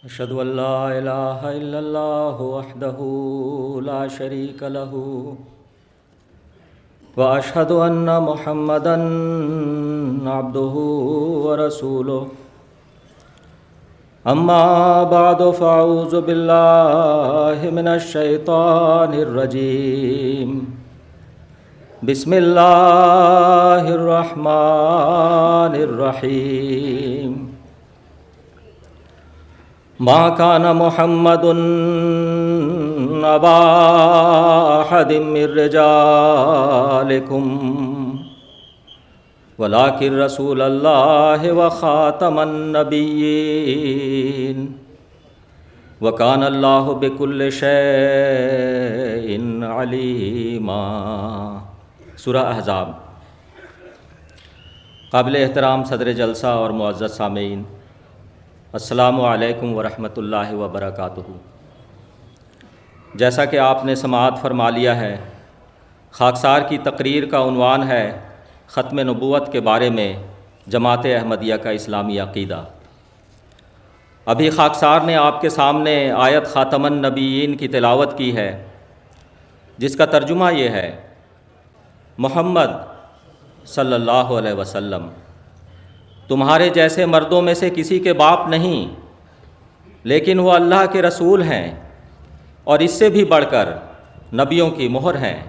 أشهد أن لا إله إلا الله وحده لا شريك له وأشهد أن محمدًا عبده ورسوله أما بعد فأعوذ بالله من الشيطان الرجيم بسم الله الرحمن الرحيم ما كان محمد أبا أحد من رجالكم ولكن رسول الله وخاتم النبيين وكان الله بكل شيء عليما۔ سورہ احزاب۔ قابل احترام صدر جلسہ اور معزز سامعین، السلام علیکم ورحمۃ اللہ وبرکاتہ۔ جیسا کہ آپ نے سماعت فرما لیا ہے، خاکسار کی تقریر کا عنوان ہے ختم نبوت کے بارے میں جماعت احمدیہ کا اسلامی عقیدہ۔ ابھی خاکسار نے آپ کے سامنے آیت خاتم النبیین کی تلاوت کی ہے، جس کا ترجمہ یہ ہے: محمد صلی اللہ علیہ وسلم تمہارے جیسے مردوں میں سے کسی کے باپ نہیں، لیکن وہ اللہ کے رسول ہیں اور اس سے بھی بڑھ کر نبیوں کی مہر ہیں،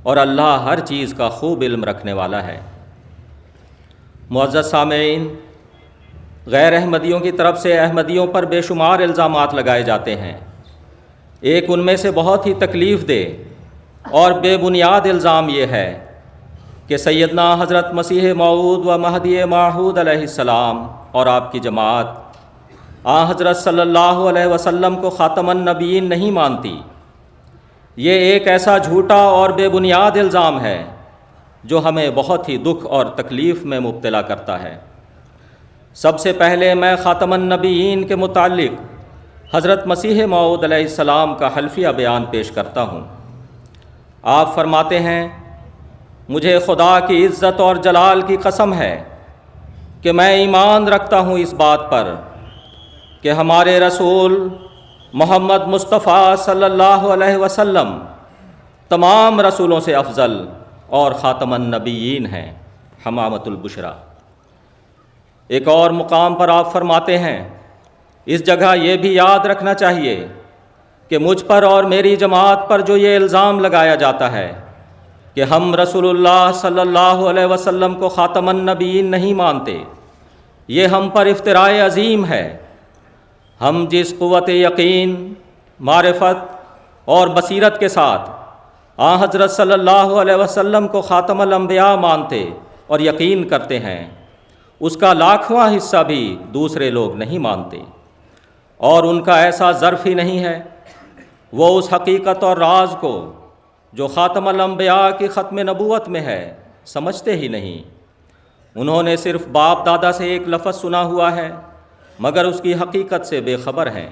اور اللہ ہر چیز کا خوب علم رکھنے والا ہے۔ معزز سامعین، غیر احمدیوں کی طرف سے احمدیوں پر بے شمار الزامات لگائے جاتے ہیں۔ ایک ان میں سے بہت ہی تکلیف دہ اور بے بنیاد الزام یہ ہے کہ سیدنا حضرت مسیح موعود و مہدی موعود علیہ السلام اور آپ کی جماعت حضرت صلی اللہ علیہ وسلم کو خاتم النبیین نہیں مانتی۔ یہ ایک ایسا جھوٹا اور بے بنیاد الزام ہے جو ہمیں بہت ہی دکھ اور تکلیف میں مبتلا کرتا ہے۔ سب سے پہلے میں خاتم النبیین کے متعلق حضرت مسیح موعود علیہ السلام کا حلفیہ بیان پیش کرتا ہوں۔ آپ فرماتے ہیں: مجھے خدا کی عزت اور جلال کی قسم ہے کہ میں ایمان رکھتا ہوں اس بات پر کہ ہمارے رسول محمد مصطفیٰ صلی اللہ علیہ وسلم تمام رسولوں سے افضل اور خاتم النبیین ہیں، حمامۃ البشریٰ۔ ایک اور مقام پر آپ فرماتے ہیں: اس جگہ یہ بھی یاد رکھنا چاہیے کہ مجھ پر اور میری جماعت پر جو یہ الزام لگایا جاتا ہے کہ ہم رسول اللہ صلی اللہ علیہ وسلم کو خاتم النبیین نہیں مانتے، یہ ہم پر افتراء عظیم ہے۔ ہم جس قوت یقین، معرفت اور بصیرت کے ساتھ حضرت صلی اللہ علیہ وسلم کو خاتم الانبیاء مانتے اور یقین کرتے ہیں، اس کا لاکھواں حصہ بھی دوسرے لوگ نہیں مانتے، اور ان کا ایسا ظرف ہی نہیں ہے۔ وہ اس حقیقت اور راز کو جو خاتم الانبیاء کی ختم نبوت میں ہے سمجھتے ہی نہیں۔ انہوں نے صرف باپ دادا سے ایک لفظ سنا ہوا ہے، مگر اس کی حقیقت سے بے خبر ہیں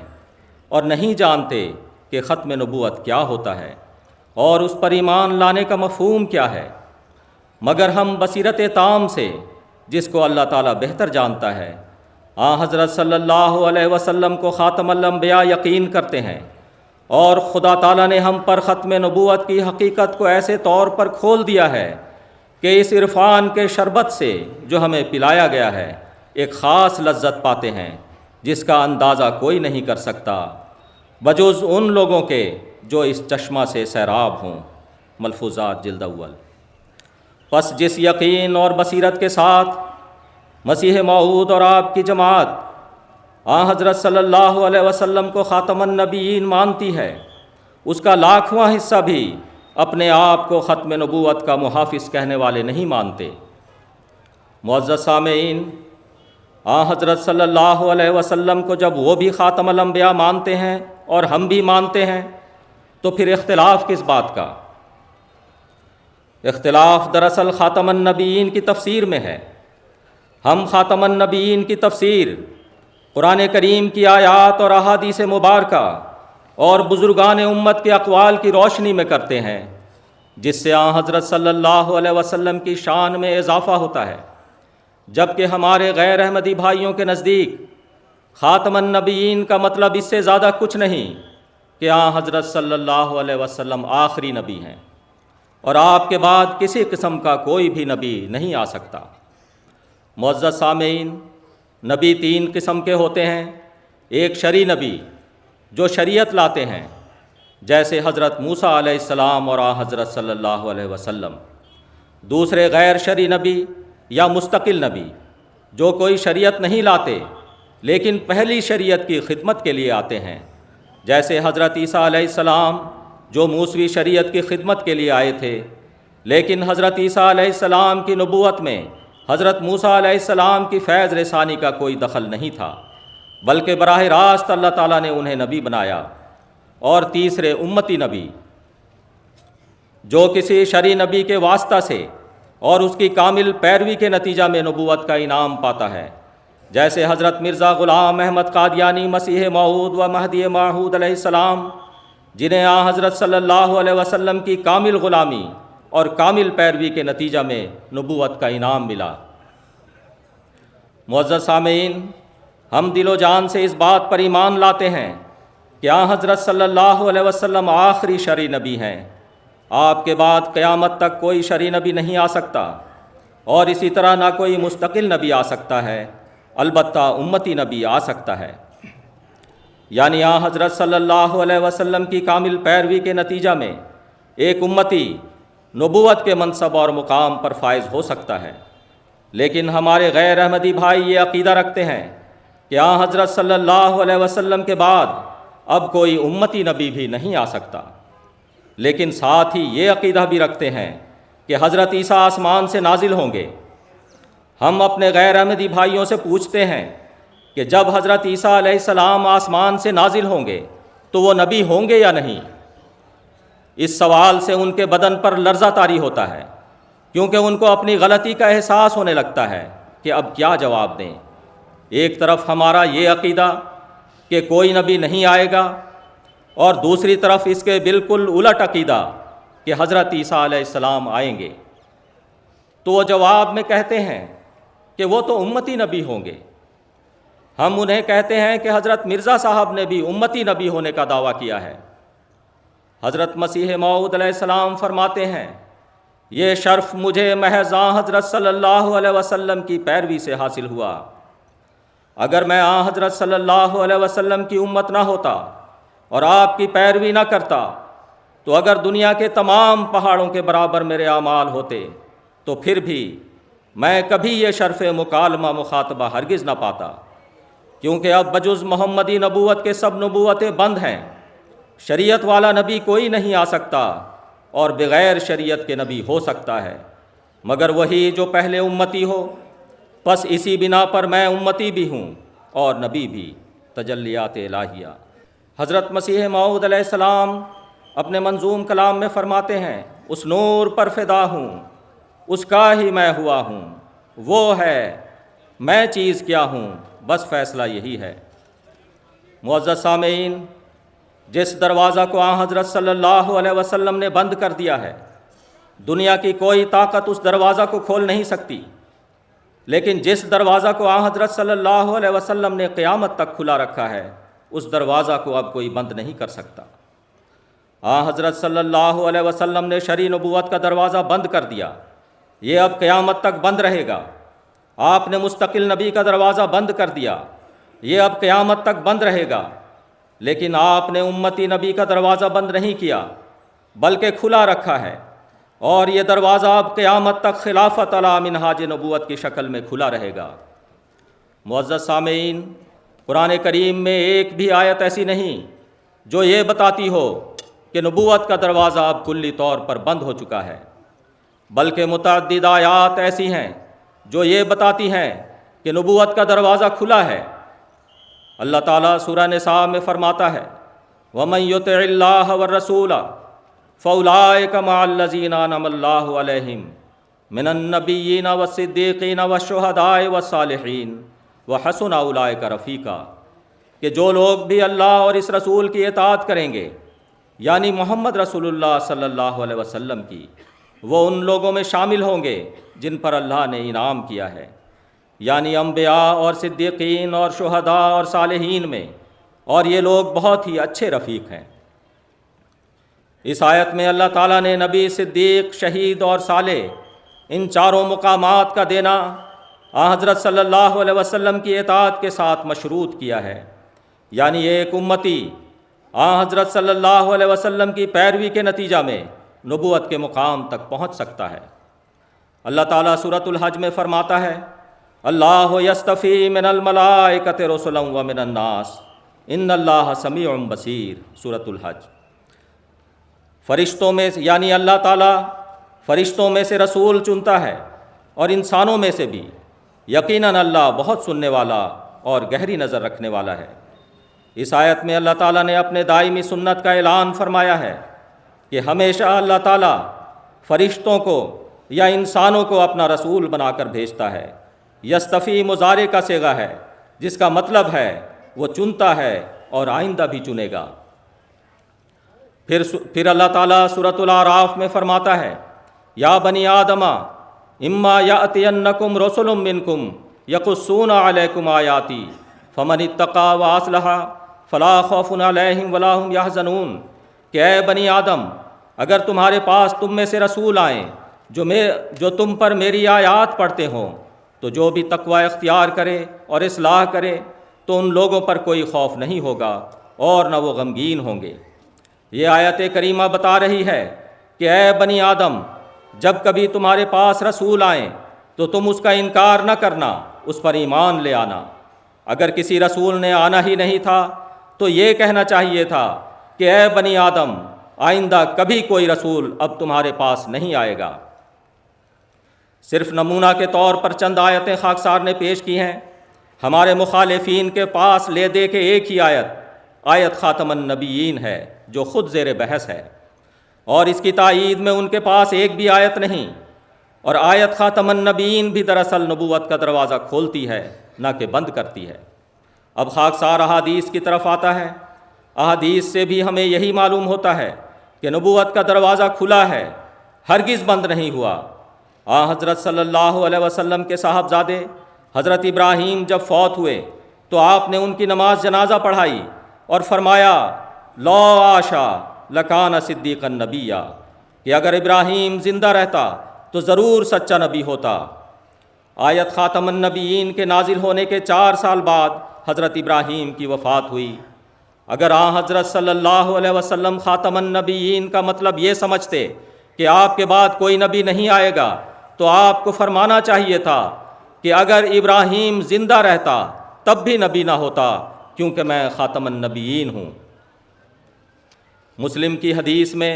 اور نہیں جانتے کہ ختم نبوت کیا ہوتا ہے اور اس پر ایمان لانے کا مفہوم کیا ہے۔ مگر ہم بصیرت تام سے، جس کو اللہ تعالیٰ بہتر جانتا ہے، حضرت صلی اللہ علیہ وسلم کو خاتم الانبیاء یقین کرتے ہیں، اور خدا تعالیٰ نے ہم پر ختم نبوت کی حقیقت کو ایسے طور پر کھول دیا ہے کہ اس عرفان کے شربت سے جو ہمیں پلایا گیا ہے ایک خاص لذت پاتے ہیں جس کا اندازہ کوئی نہیں کر سکتا بجز ان لوگوں کے جو اس چشمہ سے سیراب ہوں۔ ملفوظات جلد اول۔ پس جس یقین اور بصیرت کے ساتھ مسیح موعود اور آپ کی جماعت حضرت صلی اللہ علیہ وسلم کو خاتم النبیین مانتی ہے، اس کا لاکھواں حصہ بھی اپنے آپ کو ختم نبوت کا محافظ کہنے والے نہیں مانتے۔ معزز سامعین، حضرت صلی اللہ علیہ وسلم کو جب وہ بھی خاتم الانبیاء مانتے ہیں اور ہم بھی مانتے ہیں، تو پھر اختلاف کس بات کا؟ اختلاف دراصل خاتم النبیین کی تفسیر میں ہے۔ ہم خاتم النبیین کی تفسیر قرآن کریم کی آیات اور احادیث مبارکہ اور بزرگان امت کے اقوال کی روشنی میں کرتے ہیں، جس سے حضرت صلی اللہ علیہ وسلم کی شان میں اضافہ ہوتا ہے، جبکہ ہمارے غیر احمدی بھائیوں کے نزدیک خاتم النبیین کا مطلب اس سے زیادہ کچھ نہیں کہ حضرت صلی اللہ علیہ وسلم آخری نبی ہیں اور آپ کے بعد کسی قسم کا کوئی بھی نبی نہیں آ سکتا۔ معزز سامعین، نبی 3 قسم کے ہوتے ہیں۔ ایک شرعی نبی جو شریعت لاتے ہیں، جیسے حضرت موسیٰ علیہ السلام اور حضرت صلی اللہ علیہ وسلم۔ دوسرے غیر شرعی نبی یا مستقل نبی جو کوئی شریعت نہیں لاتے لیکن پہلی شریعت کی خدمت کے لیے آتے ہیں، جیسے حضرت عیسیٰ علیہ السلام جو موسوی شریعت کی خدمت کے لیے آئے تھے، لیکن حضرت عیسیٰ علیہ السلام کی نبوت میں حضرت موسیٰ علیہ السلام کی فیض رسانی کا کوئی دخل نہیں تھا، بلکہ براہ راست اللہ تعالیٰ نے انہیں نبی بنایا۔ اور تیسرے امتی نبی جو کسی شرعی نبی کے واسطہ سے اور اس کی کامل پیروی کے نتیجہ میں نبوت کا انعام پاتا ہے، جیسے حضرت مرزا غلام احمد قادیانی مسیح موعود و مہدی موعود علیہ السلام، جنہیں حضرت صلی اللہ علیہ وسلم کی کامل غلامی اور کامل پیروی کے نتیجہ میں نبوت کا انعام ملا۔ معزز سامعین، ہم دل و جان سے اس بات پر ایمان لاتے ہیں کہ حضرت صلی اللہ علیہ وسلم آخری شرعی نبی ہیں۔ آپ کے بعد قیامت تک کوئی شرعی نبی نہیں آ سکتا، اور اسی طرح نہ کوئی مستقل نبی آ سکتا ہے، البتہ امتی نبی آ سکتا ہے۔ یعنی حضرت صلی اللہ علیہ وسلم کی کامل پیروی کے نتیجہ میں ایک امتی نبوت کے منصب اور مقام پر فائز ہو سکتا ہے۔ لیکن ہمارے غیر احمدی بھائی یہ عقیدہ رکھتے ہیں کہ حضرت صلی اللہ علیہ وسلم کے بعد اب کوئی امتی نبی بھی نہیں آ سکتا، لیکن ساتھ ہی یہ عقیدہ بھی رکھتے ہیں کہ حضرت عیسیٰ آسمان سے نازل ہوں گے۔ ہم اپنے غیر احمدی بھائیوں سے پوچھتے ہیں کہ جب حضرت عیسیٰ علیہ السلام آسمان سے نازل ہوں گے تو وہ نبی ہوں گے یا نہیں؟ اس سوال سے ان کے بدن پر لرزہ طاری ہوتا ہے، کیونکہ ان کو اپنی غلطی کا احساس ہونے لگتا ہے کہ اب کیا جواب دیں۔ ایک طرف ہمارا یہ عقیدہ کہ کوئی نبی نہیں آئے گا، اور دوسری طرف اس کے بالکل الٹ عقیدہ کہ حضرت عیسیٰ علیہ السلام آئیں گے۔ تو وہ جواب میں کہتے ہیں کہ وہ تو امتی نبی ہوں گے۔ ہم انہیں کہتے ہیں کہ حضرت مرزا صاحب نے بھی امتی نبی ہونے کا دعویٰ کیا ہے۔ حضرت مسیح موعود علیہ السلام فرماتے ہیں، یہ شرف مجھے محض حضرت صلی اللہ علیہ وسلم کی پیروی سے حاصل ہوا۔ اگر میں حضرت صلی اللہ علیہ وسلم کی امت نہ ہوتا اور آپ کی پیروی نہ کرتا تو اگر دنیا کے تمام پہاڑوں کے برابر میرے اعمال ہوتے تو پھر بھی میں کبھی یہ شرف مکالمہ مخاطبہ ہرگز نہ پاتا، کیونکہ اب بجز محمدی نبوت کے سب نبوتیں بند ہیں۔ شریعت والا نبی کوئی نہیں آ سکتا، اور بغیر شریعت کے نبی ہو سکتا ہے مگر وہی جو پہلے امتی ہو۔ پس اسی بنا پر میں امتی بھی ہوں اور نبی بھی۔ تجلیات الہیہ۔ حضرت مسیح موعود علیہ السلام اپنے منظوم کلام میں فرماتے ہیں، اس نور پر فدا ہوں، اس کا ہی میں ہوا ہوں، وہ ہے میں چیز کیا ہوں، بس فیصلہ یہی ہے۔ معزز سامعین، جس دروازہ کو حضرت صلی اللہ علیہ وسلم نے بند کر دیا ہے، دنیا کی کوئی طاقت اس دروازہ کو کھول نہیں سکتی، لیکن جس دروازہ کو حضرت صلی اللہ علیہ وسلم نے قیامت تک کھلا رکھا ہے، اس دروازہ کو اب کوئی بند نہیں کر سکتا۔ حضرت صلی اللہ علیہ وسلم نے شرعی نبوت کا دروازہ بند کر دیا، یہ اب قیامت تک بند رہے گا۔ آپ نے مستقل نبی کا دروازہ بند کر دیا، یہ اب قیامت تک بند رہے گا۔ لیکن آپ نے امتی نبی کا دروازہ بند نہیں کیا بلکہ کھلا رکھا ہے، اور یہ دروازہ اب قیامت تک خلافت علی منہاج نبوت کی شکل میں کھلا رہے گا۔ معزز سامعین، قرآن کریم میں ایک بھی آیت ایسی نہیں جو یہ بتاتی ہو کہ نبوت کا دروازہ اب کلی طور پر بند ہو چکا ہے، بلکہ متعدد آیات ایسی ہیں جو یہ بتاتی ہیں کہ نبوت کا دروازہ کھلا ہے۔ اللہ تعالیٰ سورہ نساء میں فرماتا ہے، وَمَن يُطِعِ اللَّهَ وَالرَّسُولَ فَأُولَٰئِكَ مَعَ الَّذِينَ أَنْعَمَ اللَّهُ عَلَيْهِم مِّنَ النَّبِيِّينَ وَالصِّدِّيقِينَ وَالشُّهَدَاءِ وَالصَّالِحِينَ وَحَسُنَ أُولَٰئِكَ رَفِيقًا، کہ جو لوگ بھی اللہ اور اس رسول کی اطاعت کریں گے، یعنی محمد رسول اللہ صلی اللہ علیہ وسلم کی، وہ ان لوگوں میں شامل ہوں گے جن پر اللہ نے انعام کیا ہے۔ یعنی انبیاء اور صدیقین اور شہداء اور صالحین میں، اور یہ لوگ بہت ہی اچھے رفیق ہیں۔ اس آیت میں اللہ تعالیٰ نے نبی، صدیق، شہید اور صالح ان چاروں مقامات کا دینا حضرت صلی اللہ علیہ وسلم کی اطاعت کے ساتھ مشروط کیا ہے، یعنی ایک امتی حضرت صلی اللہ علیہ وسلم کی پیروی کے نتیجہ میں نبوت کے مقام تک پہنچ سکتا ہے۔ اللہ تعالیٰ سورۃ الحج میں فرماتا ہے، اللہ یصطفی من الملائکۃ رسلا ومن الناس ان اللہ سمیع بصیر، سورۃ الحج۔ فرشتوں میں یعنی اللہ تعالیٰ فرشتوں میں سے رسول چنتا ہے اور انسانوں میں سے بھی، یقیناً اللہ بہت سننے والا اور گہری نظر رکھنے والا ہے۔ اس آیت میں اللہ تعالیٰ نے اپنے دائمی سنت کا اعلان فرمایا ہے کہ ہمیشہ اللہ تعالیٰ فرشتوں کو یا انسانوں کو اپنا رسول بنا کر بھیجتا ہے۔ یستفی مضارع کا صیغہ ہے، جس کا مطلب ہے وہ چنتا ہے اور آئندہ بھی چنے گا۔ پھر اللہ تعالیٰ سورۃ الاعراف میں فرماتا ہے، یا بنی آدم اما یأتینکم رسل منکم یقصون علیکم آیاتی فمن اتقی واصلح فلا خوف علیہم ولا هم یحزنون، کہ اے بنی آدم، اگر تمہارے پاس تم میں سے رسول آئیں جو تم پر میری آیات پڑھتے ہوں، تو جو بھی تقوی اختیار کرے اور اصلاح کرے تو ان لوگوں پر کوئی خوف نہیں ہوگا اور نہ وہ غمگین ہوں گے۔ یہ آیت کریمہ بتا رہی ہے کہ اے بنی آدم، جب کبھی تمہارے پاس رسول آئیں تو تم اس کا انکار نہ کرنا، اس پر ایمان لے آنا۔ اگر کسی رسول نے آنا ہی نہیں تھا تو یہ کہنا چاہیے تھا کہ اے بنی آدم، آئندہ کبھی کوئی رسول اب تمہارے پاس نہیں آئے گا۔ صرف نمونہ کے طور پر چند آیتیں خاکسار نے پیش کی ہیں۔ ہمارے مخالفین کے پاس لے دے کے ایک ہی آیت خاتم النبیین ہے جو خود زیر بحث ہے، اور اس کی تائید میں ان کے پاس ایک بھی آیت نہیں، اور آیت خاتم النبیین بھی دراصل نبوت کا دروازہ کھولتی ہے نہ کہ بند کرتی ہے۔ اب خاکسار احادیث کی طرف آتا ہے۔ احادیث سے بھی ہمیں یہی معلوم ہوتا ہے کہ نبوت کا دروازہ کھلا ہے، ہرگز بند نہیں ہوا۔ حضرت صلی اللہ علیہ وسلم کے صاحبزادے حضرت ابراہیم جب فوت ہوئے تو آپ نے ان کی نماز جنازہ پڑھائی اور فرمایا، لو عاشا لکان صدیقا نبیا، کہ اگر ابراہیم زندہ رہتا تو ضرور سچا نبی ہوتا۔ آیت خاتم النبیین کے نازل ہونے کے 4 سال بعد حضرت ابراہیم کی وفات ہوئی۔ اگر حضرت صلی اللہ علیہ وسلم خاتم النبیین کا مطلب یہ سمجھتے کہ آپ کے بعد کوئی نبی نہیں آئے گا تو آپ کو فرمانا چاہیے تھا کہ اگر ابراہیم زندہ رہتا تب بھی نبی نہ ہوتا، کیونکہ میں خاتم النبیین ہوں۔ مسلم کی حدیث میں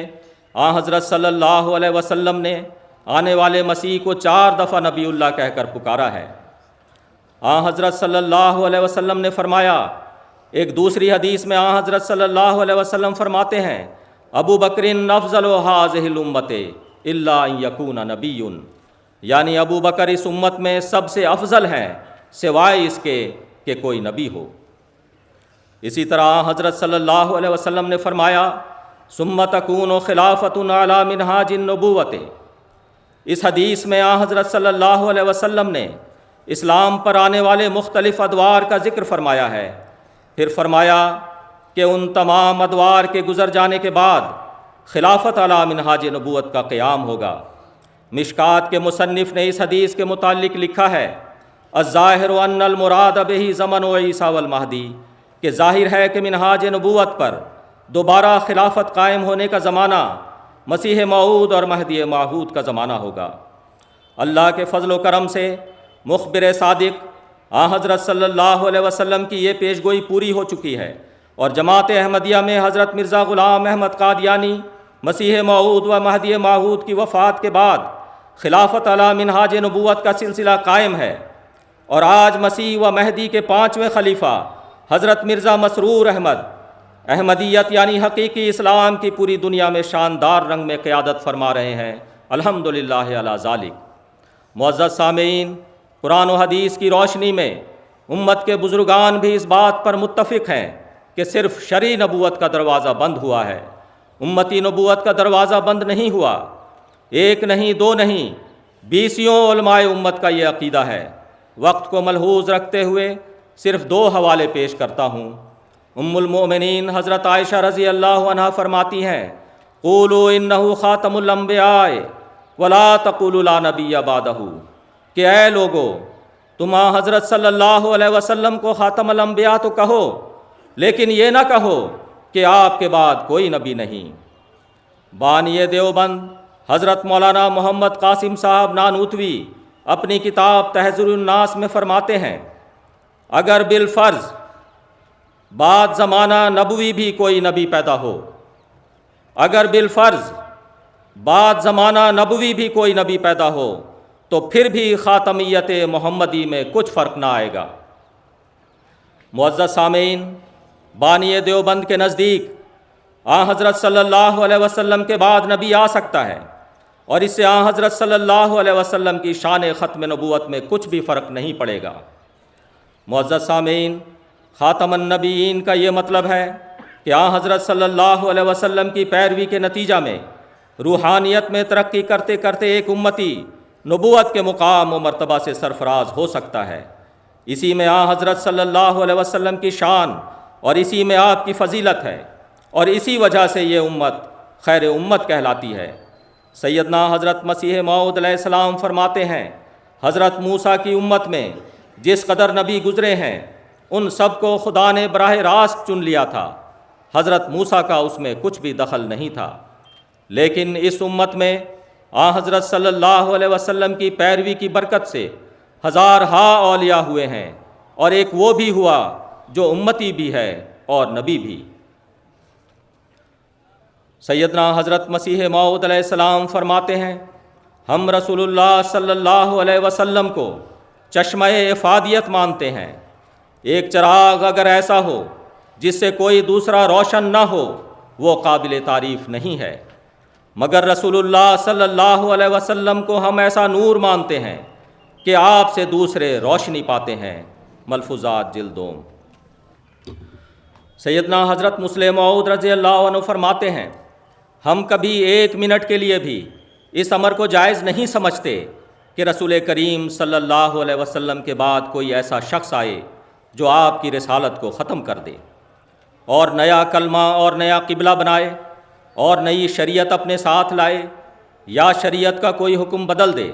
حضرت صلی اللہ علیہ وسلم نے آنے والے مسیح کو 4 دفعہ نبی اللہ کہہ کر پکارا ہے۔ حضرت صلی اللہ علیہ وسلم نے فرمایا، ایک دوسری حدیث میں حضرت صلی اللہ علیہ وسلم فرماتے ہیں، ابو بکر افضل هذه الامت الا ان یکون نبی، یعنی ابو بکر اس امت میں سب سے افضل ہیں سوائے اس کے کہ کوئی نبی ہو۔ اسی طرح حضرت صلی اللہ علیہ وسلم نے فرمایا، ثم تکون خلافۃ علی منہاج النبوۃ۔ اس حدیث میں حضرت صلی اللہ علیہ وسلم نے اسلام پر آنے والے مختلف ادوار کا ذکر فرمایا ہے۔ پھر فرمایا کہ ان تمام ادوار کے گزر جانے کے بعد خلافت علی منہاج نبوت کا قیام ہوگا۔ مشکات کے مصنف نے اس حدیث کے متعلق لکھا ہے، الظاہر ان المراد بہ زمن عیسیٰ والمہدی، کہ ظاہر ہے کہ منہاج نبوت پر دوبارہ خلافت قائم ہونے کا زمانہ مسیح موعود اور مہدی موعود کا زمانہ ہوگا۔ اللہ کے فضل و کرم سے مخبر صادق حضرت صلی اللہ علیہ وسلم کی یہ پیشگوئی پوری ہو چکی ہے، اور جماعت احمدیہ میں حضرت مرزا غلام احمد قادیانی مسیح موعود و مہدی موعود کی وفات کے بعد خلافت علی منہاج نبوت کا سلسلہ قائم ہے، اور آج مسیح و مہدی کے 5ویں خلیفہ حضرت مرزا مسرور احمد احمدیت یعنی حقیقی اسلام کی پوری دنیا میں شاندار رنگ میں قیادت فرما رہے ہیں، الحمدللہ علی ذالک۔ معزز سامعین، قرآن و حدیث کی روشنی میں امت کے بزرگان بھی اس بات پر متفق ہیں کہ صرف شرعی نبوت کا دروازہ بند ہوا ہے، امتی نبوت کا دروازہ بند نہیں ہوا۔ 1 نہیں 2 نہیں، 20 علماء امت کا یہ عقیدہ ہے وقت کو ملحوظ رکھتے ہوئے صرف 2 حوالے پیش کرتا ہوں۔ ام المؤمنین حضرت عائشہ رضی اللہ عنہا فرماتی ہیں، قولوا انہ خاتم الانبیاء ولا تقولوا لا نبی بعدہ، کہ اے لوگو تم حضرت صلی اللہ علیہ وسلم کو خاتم الانبیاء تو کہو، لیکن یہ نہ کہو کہ آپ کے بعد کوئی نبی نہیں۔ بانی دیوبند حضرت مولانا محمد قاسم صاحب نانوتوی اپنی کتاب تحذیر الناس میں فرماتے ہیں، اگر بالفرض بعد زمانہ نبوی بھی کوئی نبی پیدا ہو، اگر بالفرض بعد زمانہ نبوی بھی کوئی نبی پیدا ہو تو پھر بھی خاتمیت محمدی میں کچھ فرق نہ آئے گا۔ معزز سامعین، بانی دیوبند کے نزدیک حضرت صلی اللہ علیہ وسلم کے بعد نبی آ سکتا ہے، اور اس سے حضرت صلی اللہ علیہ وسلم کی شان ختم نبوت میں کچھ بھی فرق نہیں پڑے گا۔ معزز سامعین، خاتم النبیین کا یہ مطلب ہے کہ حضرت صلی اللہ علیہ وسلم کی پیروی کے نتیجہ میں روحانیت میں ترقی کرتے کرتے ایک امتی نبوت کے مقام و مرتبہ سے سرفراز ہو سکتا ہے۔ اسی میں حضرت صلی اللہ علیہ وسلم کی شان اور اسی میں آپ کی فضیلت ہے، اور اسی وجہ سے یہ امت خیر امت کہلاتی ہے۔ سیدنا حضرت مسیح موعود علیہ السلام فرماتے ہیں، حضرت موسیٰ کی امت میں جس قدر نبی گزرے ہیں ان سب کو خدا نے براہ راست چن لیا تھا، حضرت موسیٰ کا اس میں کچھ بھی دخل نہیں تھا۔ لیکن اس امت میں حضرت صلی اللہ علیہ وسلم کی پیروی کی برکت سے ہزارہا اولیاء ہوئے ہیں، اور ایک وہ بھی ہوا جو امتی بھی ہے اور نبی بھی۔ سیدنا حضرت مسیح موعود علیہ السلام فرماتے ہیں، ہم رسول اللہ صلی اللہ علیہ وسلم کو چشمہ افادیت مانتے ہیں۔ ایک چراغ اگر ایسا ہو جس سے کوئی دوسرا روشن نہ ہو وہ قابل تعریف نہیں ہے، مگر رسول اللہ صلی اللہ علیہ وسلم کو ہم ایسا نور مانتے ہیں کہ آپ سے دوسرے روشنی پاتے ہیں۔ ملفوظات جلد 2۔ سیدنا حضرت مسلم موعود رضی اللہ عنہ فرماتے ہیں، ہم کبھی 1 منٹ کے لیے بھی اس امر کو جائز نہیں سمجھتے کہ رسول کریم صلی اللہ علیہ وسلم کے بعد کوئی ایسا شخص آئے جو آپ کی رسالت کو ختم کر دے اور نیا کلمہ اور نیا قبلہ بنائے اور نئی شریعت اپنے ساتھ لائے، یا شریعت کا کوئی حکم بدل دے،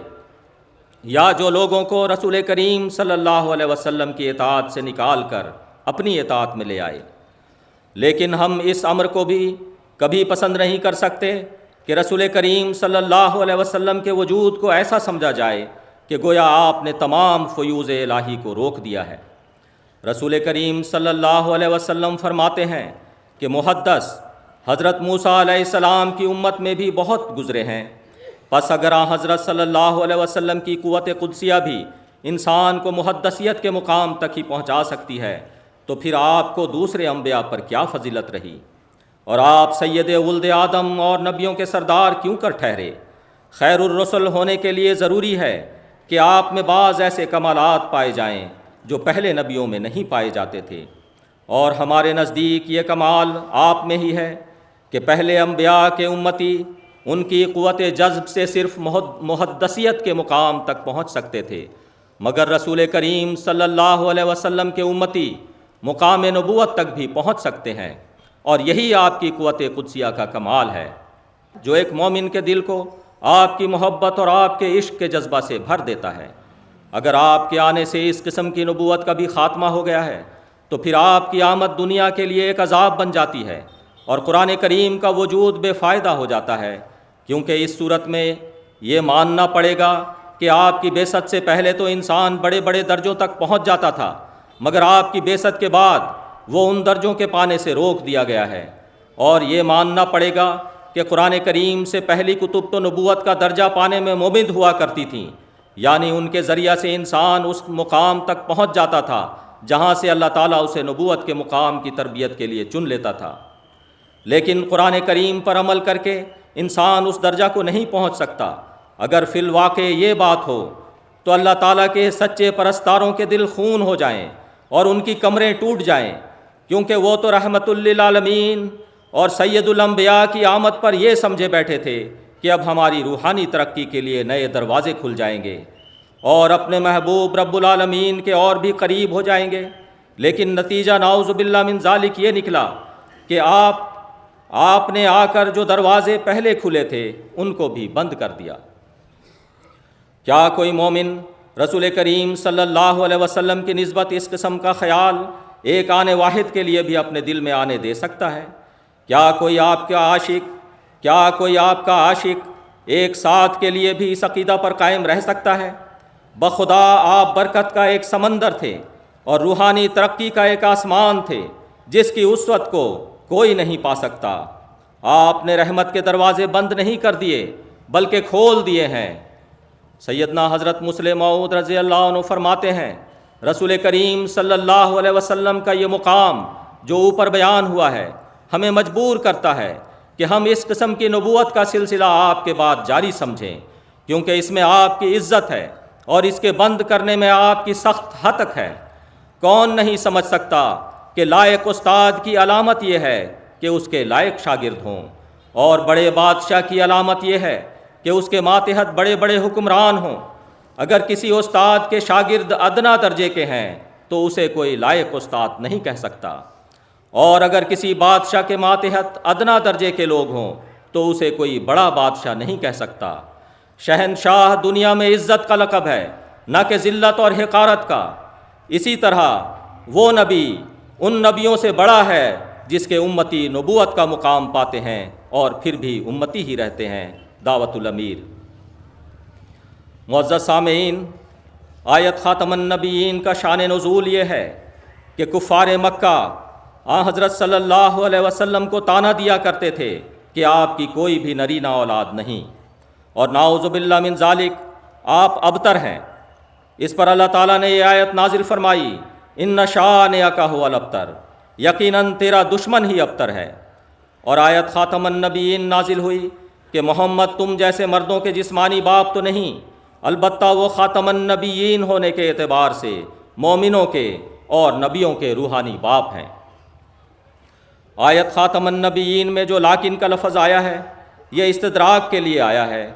یا جو لوگوں کو رسول کریم صلی اللہ علیہ وسلم کی اطاعت سے نکال کر اپنی اطاعت میں لے آئے۔ لیکن ہم اس امر کو بھی کبھی پسند نہیں کر سکتے کہ رسول کریم صلی اللہ علیہ وسلم کے وجود کو ایسا سمجھا جائے کہ گویا آپ نے تمام فیوض الہی کو روک دیا ہے۔ رسول کریم صلی اللہ علیہ وسلم فرماتے ہیں کہ محدث حضرت موسیٰ علیہ السلام کی امت میں بھی بہت گزرے ہیں، پس اگر حضرت صلی اللہ علیہ وسلم کی قوت قدسیہ بھی انسان کو محدثیت کے مقام تک ہی پہنچا سکتی ہے تو پھر آپ کو دوسرے انبیاء پر کیا فضیلت رہی، اور آپ سید ولد آدم اور نبیوں کے سردار کیوں کر ٹھہرے؟ خیر الرسل ہونے کے لیے ضروری ہے کہ آپ میں بعض ایسے کمالات پائے جائیں جو پہلے نبیوں میں نہیں پائے جاتے تھے، اور ہمارے نزدیک یہ کمال آپ میں ہی ہے کہ پہلے انبیاء کے امتی ان کی قوت جذب سے صرف محدثیت کے مقام تک پہنچ سکتے تھے، مگر رسول کریم صلی اللہ علیہ وسلم کے امتی مقام نبوت تک بھی پہنچ سکتے ہیں، اور یہی آپ کی قوت قدسیہ کا کمال ہے جو ایک مومن کے دل کو آپ کی محبت اور آپ کے عشق کے جذبہ سے بھر دیتا ہے۔ اگر آپ کے آنے سے اس قسم کی نبوت کا بھی خاتمہ ہو گیا ہے تو پھر آپ کی آمد دنیا کے لیے ایک عذاب بن جاتی ہے، اور قرآن کریم کا وجود بے فائدہ ہو جاتا ہے، کیونکہ اس صورت میں یہ ماننا پڑے گا کہ آپ کی بعثت سے پہلے تو انسان بڑے بڑے درجوں تک پہنچ جاتا تھا، مگر آپ کی بعثت کے بعد وہ ان درجوں کے پانے سے روک دیا گیا ہے، اور یہ ماننا پڑے گا کہ قرآن کریم سے پہلی کتب تو نبوت کا درجہ پانے میں مومد ہوا کرتی تھیں، یعنی ان کے ذریعہ سے انسان اس مقام تک پہنچ جاتا تھا جہاں سے اللہ تعالیٰ اسے نبوت کے مقام کی تربیت کے لیے چن لیتا تھا۔ لیکن قرآن کریم پر عمل کر کے انسان اس درجہ کو نہیں پہنچ سکتا۔ اگر فی الواقع یہ بات ہو تو اللہ تعالیٰ کے سچے پرستاروں کے دل خون ہو جائیں اور ان کی کمریں ٹوٹ جائیں، کیونکہ وہ تو رحمت للعالمین اور سید الانبیاء کی آمد پر یہ سمجھے بیٹھے تھے کہ اب ہماری روحانی ترقی کے لیے نئے دروازے کھل جائیں گے، اور اپنے محبوب رب العالمین کے اور بھی قریب ہو جائیں گے، لیکن نتیجہ نعوذ باللہ من ذالک یہ نکلا کہ آپ نے آ کر جو دروازے پہلے کھلے تھے ان کو بھی بند کر دیا۔ کیا کوئی مومن رسول کریم صلی اللہ علیہ وسلم کی نسبت اس قسم کا خیال ایک آنے واحد کے لیے بھی اپنے دل میں آنے دے سکتا ہے؟ کیا کوئی آپ کا عاشق ایک ساتھ کے لیے بھی اس عقیدہ پر قائم رہ سکتا ہے؟ بخدا آپ برکت کا ایک سمندر تھے اور روحانی ترقی کا ایک آسمان تھے جس کی وسعت کو کوئی نہیں پا سکتا۔ آپ نے رحمت کے دروازے بند نہیں کر دیے بلکہ کھول دیے ہیں۔ سیدنا حضرت مسلم موعود رضی اللہ عنہ فرماتے ہیں، رسول کریم صلی اللہ علیہ وسلم کا یہ مقام جو اوپر بیان ہوا ہے ہمیں مجبور کرتا ہے کہ ہم اس قسم کی نبوت کا سلسلہ آپ کے بعد جاری سمجھیں، کیونکہ اس میں آپ کی عزت ہے اور اس کے بند کرنے میں آپ کی سخت ہتک ہے۔ کون نہیں سمجھ سکتا کہ لائق استاد کی علامت یہ ہے کہ اس کے لائق شاگرد ہوں، اور بڑے بادشاہ کی علامت یہ ہے کہ اس کے ماتحت بڑے بڑے حکمران ہوں۔ اگر کسی استاد کے شاگرد ادنا درجے کے ہیں تو اسے کوئی لائق استاد نہیں کہہ سکتا، اور اگر کسی بادشاہ کے ماتحت ادنا درجے کے لوگ ہوں تو اسے کوئی بڑا بادشاہ نہیں کہہ سکتا۔ شہنشاہ دنیا میں عزت کا لقب ہے، نہ کہ ذلت اور حقارت کا۔ اسی طرح وہ نبی ان نبیوں سے بڑا ہے جس کے امتی نبوت کا مقام پاتے ہیں اور پھر بھی امتی ہی رہتے ہیں۔ دعوت الامیر۔ معزز سامعین، آیت خاتم النبیین کا شان نزول یہ ہے کہ کفار مکہ حضرت صلی اللہ علیہ وسلم کو طعنہ دیا کرتے تھے کہ آپ کی کوئی بھی نرینہ اولاد نہیں، اور نعوذ باللہ من ذالک آپ ابتر ہیں۔ اس پر اللہ تعالیٰ نے یہ آیت نازل فرمائی، ان شانئک ھو الابتر، یقیناً تیرا دشمن ہی ابتر ہے۔ اور آیت خاتم النبیین نازل ہوئی کہ محمد تم جیسے مردوں کے جسمانی باپ تو نہیں، البتہ وہ خاتم النبیین ہونے کے اعتبار سے مومنوں کے اور نبیوں کے روحانی باپ ہیں۔ آیت خاتم النبیین میں جو لاکن کا لفظ آیا ہے یہ استدراک کے لیے آیا ہے،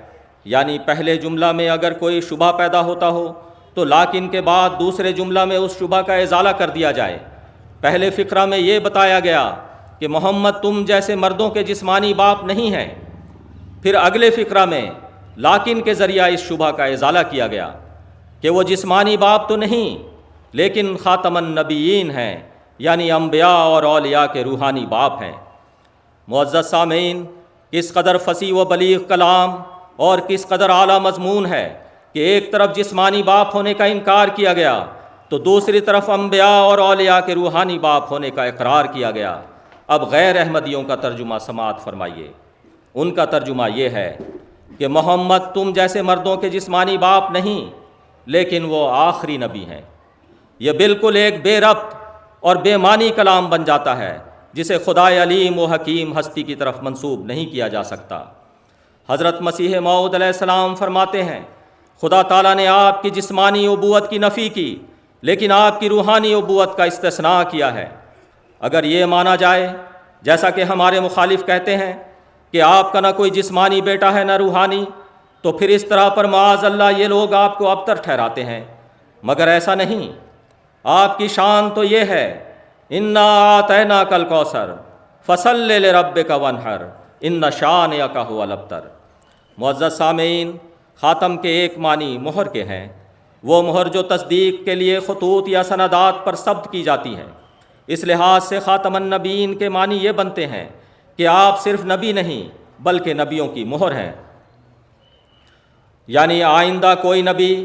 یعنی پہلے جملہ میں اگر کوئی شبہ پیدا ہوتا ہو تو لاکن کے بعد دوسرے جملہ میں اس شبہ کا ازالہ کر دیا جائے۔ پہلے فقرہ میں یہ بتایا گیا کہ محمد تم جیسے مردوں کے جسمانی باپ نہیں ہیں، پھر اگلے فقرہ میں لاکن کے ذریعہ اس شبہ کا ازالہ کیا گیا کہ وہ جسمانی باپ تو نہیں لیکن خاتم النبیین ہیں، یعنی انبیاء اور اولیاء کے روحانی باپ ہیں۔ معزز سامعین، کس قدر فصیح و بلیغ کلام اور کس قدر اعلیٰ مضمون ہے کہ ایک طرف جسمانی باپ ہونے کا انکار کیا گیا تو دوسری طرف انبیاء اور اولیاء کے روحانی باپ ہونے کا اقرار کیا گیا۔ اب غیر احمدیوں کا ترجمہ سماعت فرمائیے۔ ان کا ترجمہ یہ ہے کہ محمد تم جیسے مردوں کے جسمانی باپ نہیں لیکن وہ آخری نبی ہیں۔ یہ بالکل ایک بے ربط اور بے معنی کلام بن جاتا ہے جسے خدائے علیم و حکیم ہستی کی طرف منسوب نہیں کیا جا سکتا۔ حضرت مسیح موعود علیہ السلام فرماتے ہیں، خدا تعالیٰ نے آپ کی جسمانی ابوت کی نفی کی لیکن آپ کی روحانی ابوت کا استثناء کیا ہے۔ اگر یہ مانا جائے جیسا کہ ہمارے مخالف کہتے ہیں کہ آپ کا نہ کوئی جسمانی بیٹا ہے نہ روحانی، تو پھر اس طرح پر معاذ اللہ یہ لوگ آپ کو ابتر ٹھہراتے ہیں، مگر ایسا نہیں۔ آپ کی شان تو یہ ہے، انا اعطیناک الکوثر فصل لربک وانحر ان شانئک ھو الابتر۔ معزز سامعین، خاتم کے ایک معنی مہر کے ہیں، وہ مہر جو تصدیق کے لیے خطوط یا سندات پر ثبت کی جاتی ہے۔ اس لحاظ سے خاتم النبیین کے معنی یہ بنتے ہیں کہ آپ صرف نبی نہیں بلکہ نبیوں کی مہر ہیں، یعنی آئندہ کوئی نبی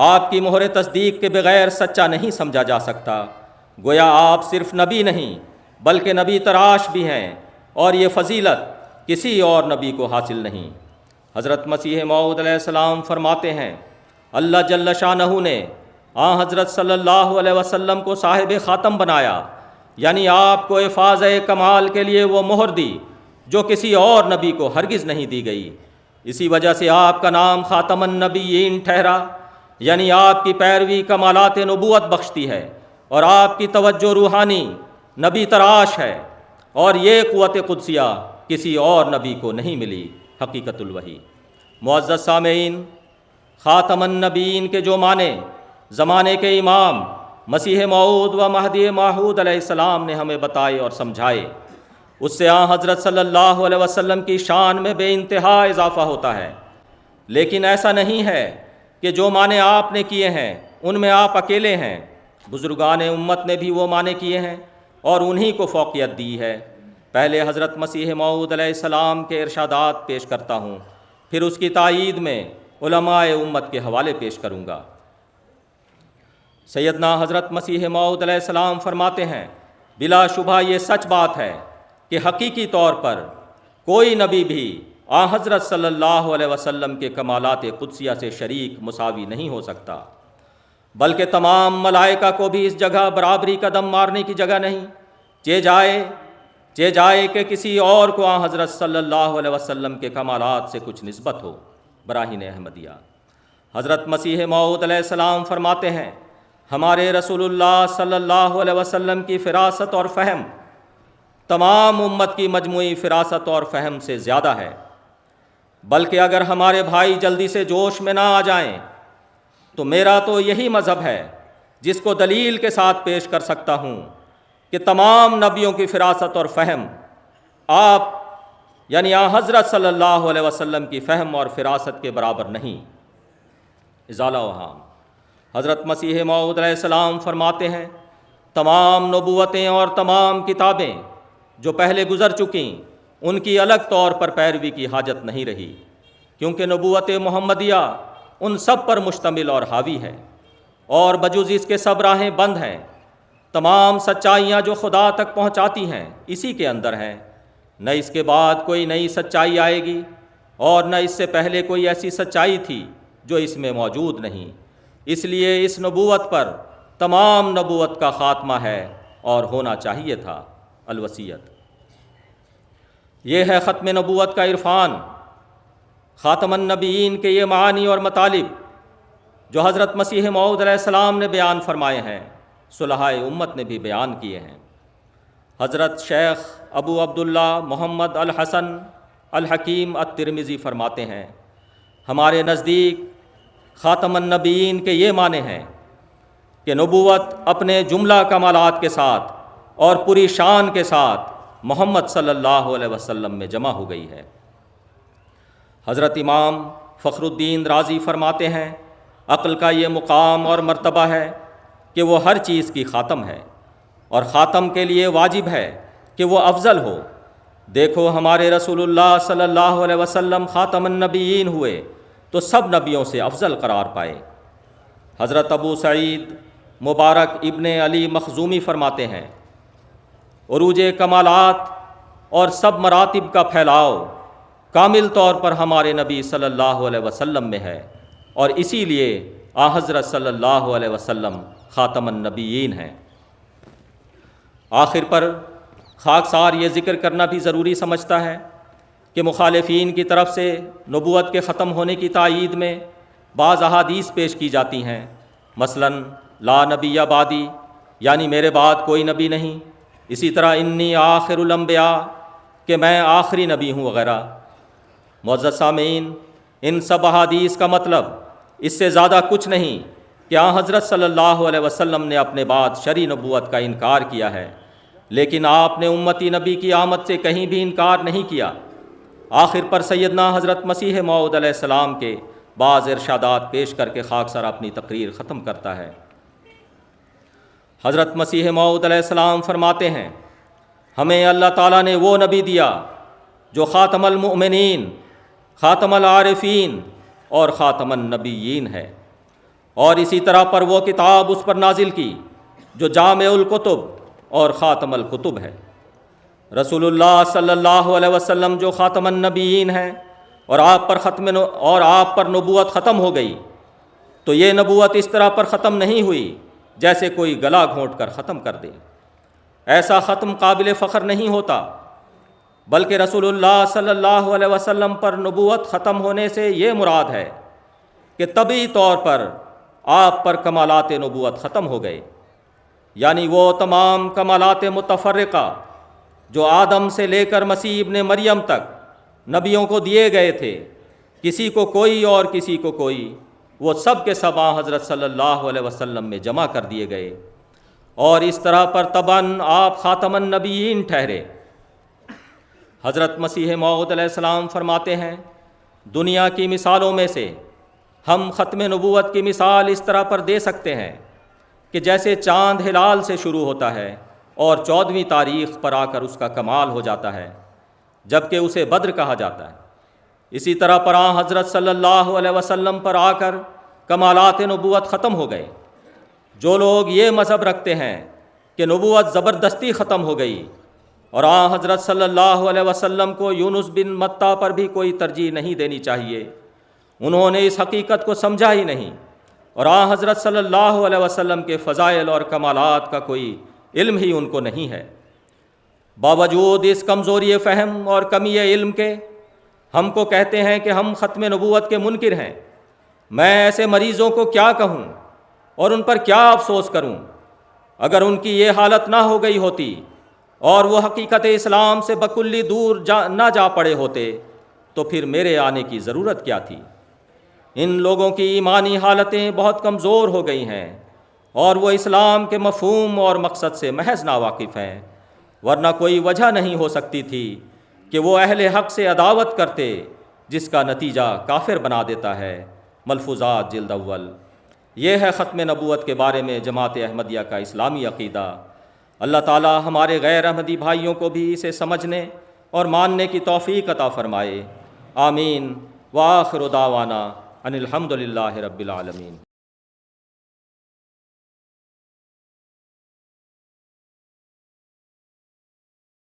آپ کی مہر تصدیق کے بغیر سچا نہیں سمجھا جا سکتا۔ گویا آپ صرف نبی نہیں بلکہ نبی تراش بھی ہیں، اور یہ فضیلت کسی اور نبی کو حاصل نہیں۔ حضرت مسیح موعود علیہ السلام فرماتے ہیں، اللہ جل شانہ نے حضرت صلی اللہ علیہ وسلم کو صاحب خاتم بنایا، یعنی آپ کو حفاظ کمال کے لیے وہ مہر دی جو کسی اور نبی کو ہرگز نہیں دی گئی۔ اسی وجہ سے آپ کا نام خاتم النبیین ٹھہرا، یعنی آپ کی پیروی کمالات نبوت بخشتی ہے اور آپ کی توجہ روحانی نبی تراش ہے، اور یہ قوت قدسیہ کسی اور نبی کو نہیں ملی۔ حقیقت الوحی۔ معزز سامعین، خاتم النبیین کے جو معنی زمانے کے امام مسیح موعود و مہدی موعود علیہ السلام نے ہمیں بتائے اور سمجھائے، اس سے حضرت صلی اللہ علیہ وسلم کی شان میں بے انتہا اضافہ ہوتا ہے۔ لیکن ایسا نہیں ہے کہ جو معنی آپ نے کیے ہیں ان میں آپ اکیلے ہیں، بزرگان امت نے بھی وہ معنی کیے ہیں اور انہی کو فوقیت دی ہے۔ پہلے حضرت مسیح موعود علیہ السلام کے ارشادات پیش کرتا ہوں، پھر اس کی تائید میں علماء امت کے حوالے پیش کروں گا۔ سیدنا حضرت مسیح موعود علیہ السلام فرماتے ہیں، بلا شبہ یہ سچ بات ہے کہ حقیقی طور پر کوئی نبی بھی حضرت صلی اللہ علیہ وسلم کے کمالات قدسیہ سے شریک مساوی نہیں ہو سکتا، بلکہ تمام ملائکہ کو بھی اس جگہ برابری کا دم مارنے کی جگہ نہیں، چہ جائے کہ کسی اور کو حضرت صلی اللہ علیہ وسلم کے کمالات سے کچھ نسبت ہو۔ براہین احمدیہ حضرت مسیح موعود علیہ السلام فرماتے ہیں، ہمارے رسول اللہ صلی اللہ علیہ وسلم کی فراست اور فہم تمام امت کی مجموعی فراست اور فہم سے زیادہ ہے، بلکہ اگر ہمارے بھائی جلدی سے جوش میں نہ آ جائیں تو میرا تو یہی مذہب ہے جس کو دلیل کے ساتھ پیش کر سکتا ہوں کہ تمام نبیوں کی فراست اور فہم آپ یعنی حضرت صلی اللہ علیہ وسلم کی فہم اور فراست کے برابر نہیں۔ ازالہ وہام حضرت مسیح موعود علیہ السلام فرماتے ہیں، تمام نبوتیں اور تمام کتابیں جو پہلے گزر چکیں ان کی الگ طور پر پیروی کی حاجت نہیں رہی، کیونکہ نبوت محمدیہ ان سب پر مشتمل اور حاوی ہے، اور بجز اس کے سب راہیں بند ہیں۔ تمام سچائیاں جو خدا تک پہنچاتی ہیں اسی کے اندر ہیں، نہ اس کے بعد کوئی نئی سچائی آئے گی اور نہ اس سے پہلے کوئی ایسی سچائی تھی جو اس میں موجود نہیں، اس لیے اس نبوت پر تمام نبوت کا خاتمہ ہے اور ہونا چاہیے تھا۔ الوصیت یہ ہے ختم نبوت کا عرفان، خاتم النبیین کے یہ معانی اور مطالب جو حضرت مسیح موعود علیہ السلام نے بیان فرمائے ہیں، صلحائے امت نے بھی بیان کیے ہیں۔ حضرت شیخ ابو عبداللہ محمد الحسن الحکیم الترمذی فرماتے ہیں، ہمارے نزدیک خاتم النبیین کے یہ معنی ہیں کہ نبوت اپنے جملہ کمالات کے ساتھ اور پوری شان کے ساتھ محمد صلی اللہ علیہ وسلم میں جمع ہو گئی ہے۔ حضرت امام فخر الدین رازی فرماتے ہیں، عقل کا یہ مقام اور مرتبہ ہے کہ وہ ہر چیز کی خاتم ہے، اور خاتم کے لیے واجب ہے کہ وہ افضل ہو۔ دیکھو ہمارے رسول اللہ صلی اللہ علیہ وسلم خاتم النبیین ہوئے تو سب نبیوں سے افضل قرار پائے۔ حضرت ابو سعید مبارک ابن علی مخزومی فرماتے ہیں، عروج کمالات اور سب مراتب کا پھیلاؤ کامل طور پر ہمارے نبی صلی اللہ علیہ وسلم میں ہے، اور اسی لیے حضرت صلی اللہ علیہ وسلم خاتم النبیین ہیں۔ آخر پر خاکسار یہ ذکر کرنا بھی ضروری سمجھتا ہے کہ مخالفین کی طرف سے نبوت کے ختم ہونے کی تائید میں بعض احادیث پیش کی جاتی ہیں، مثلاً لا نبی بعدی یعنی میرے بعد کوئی نبی نہیں، اسی طرح انی آخر الانبیاء کہ میں آخری نبی ہوں وغیرہ۔ معزز سامعین، ان سب احادیث کا مطلب اس سے زیادہ کچھ نہیں کہ حضرت صلی اللہ علیہ وسلم نے اپنے بعد شرعی نبوت کا انکار کیا ہے، لیکن آپ نے امتی نبی کی آمد سے کہیں بھی انکار نہیں کیا۔ آخر پر سیدنا حضرت مسیح موعود علیہ السلام کے بعض ارشادات پیش کر کے خاکسار اپنی تقریر ختم کرتا ہے۔ حضرت مسیح موعود علیہ السلام فرماتے ہیں، ہمیں اللہ تعالیٰ نے وہ نبی دیا جو خاتم المؤمنین، خاتم العارفین اور خاتم النبیین ہے، اور اسی طرح پر وہ کتاب اس پر نازل کی جو جامع الکتب اور خاتم الکتب ہے۔ رسول اللہ صلی اللہ علیہ وسلم جو خاتم النبیین ہیں اور آپ پر نبوت ختم ہو گئی، تو یہ نبوت اس طرح پر ختم نہیں ہوئی جیسے کوئی گلا گھونٹ کر ختم کر دے۔ ایسا ختم قابل فخر نہیں ہوتا، بلکہ رسول اللہ صلی اللہ علیہ وسلم پر نبوت ختم ہونے سے یہ مراد ہے کہ طبعی طور پر آپ پر کمالات نبوت ختم ہو گئے، یعنی وہ تمام کمالات متفرقہ جو آدم سے لے کر مسیح ابن مریم تک نبیوں کو دیے گئے تھے، کسی کو کوئی اور کسی کو کوئی، وہ سب کے سب حضرت صلی اللہ علیہ وسلم میں جمع کر دیے گئے، اور اس طرح پر تباً آپ خاتم النبیین ٹھہرے۔ حضرت مسیح موعود علیہ السلام فرماتے ہیں، دنیا کی مثالوں میں سے ہم ختم نبوت کی مثال اس طرح پر دے سکتے ہیں کہ جیسے چاند ہلال سے شروع ہوتا ہے اور 14ویں تاریخ پر آ کر اس کا کمال ہو جاتا ہے، جبکہ اسے بدر کہا جاتا ہے، اسی طرح پر حضرت صلی اللہ علیہ وسلم پر آ کر کمالات نبوت ختم ہو گئے۔ جو لوگ یہ مذہب رکھتے ہیں کہ نبوت زبردستی ختم ہو گئی اور حضرت صلی اللہ علیہ وسلم کو یونس بن متیٰ پر بھی کوئی ترجیح نہیں دینی چاہیے، انہوں نے اس حقیقت کو سمجھا ہی نہیں، اور حضرت صلی اللہ علیہ وسلم کے فضائل اور کمالات کا کوئی علم ہی ان کو نہیں ہے۔ باوجود اس کمزوری فہم اور کمی علم کے ہم کو کہتے ہیں کہ ہم ختم نبوت کے منکر ہیں۔ میں ایسے مریضوں کو کیا کہوں اور ان پر کیا افسوس کروں؟ اگر ان کی یہ حالت نہ ہو گئی ہوتی اور وہ حقیقت اسلام سے بکلی دور نہ جا پڑے ہوتے تو پھر میرے آنے کی ضرورت کیا تھی؟ ان لوگوں کی ایمانی حالتیں بہت کمزور ہو گئی ہیں اور وہ اسلام کے مفہوم اور مقصد سے محض ناواقف ہیں، ورنہ کوئی وجہ نہیں ہو سکتی تھی کہ وہ اہل حق سے عداوت کرتے جس کا نتیجہ کافر بنا دیتا ہے۔ ملفوظات جلد اول۔ یہ ہے ختم نبوت کے بارے میں جماعت احمدیہ کا اسلامی عقیدہ۔ اللہ تعالی ہمارے غیر احمدی بھائیوں کو بھی اسے سمجھنے اور ماننے کی توفیق عطا فرمائے۔ آمین۔ وآخر دعوانا ان الحمد للہ رب العالمین۔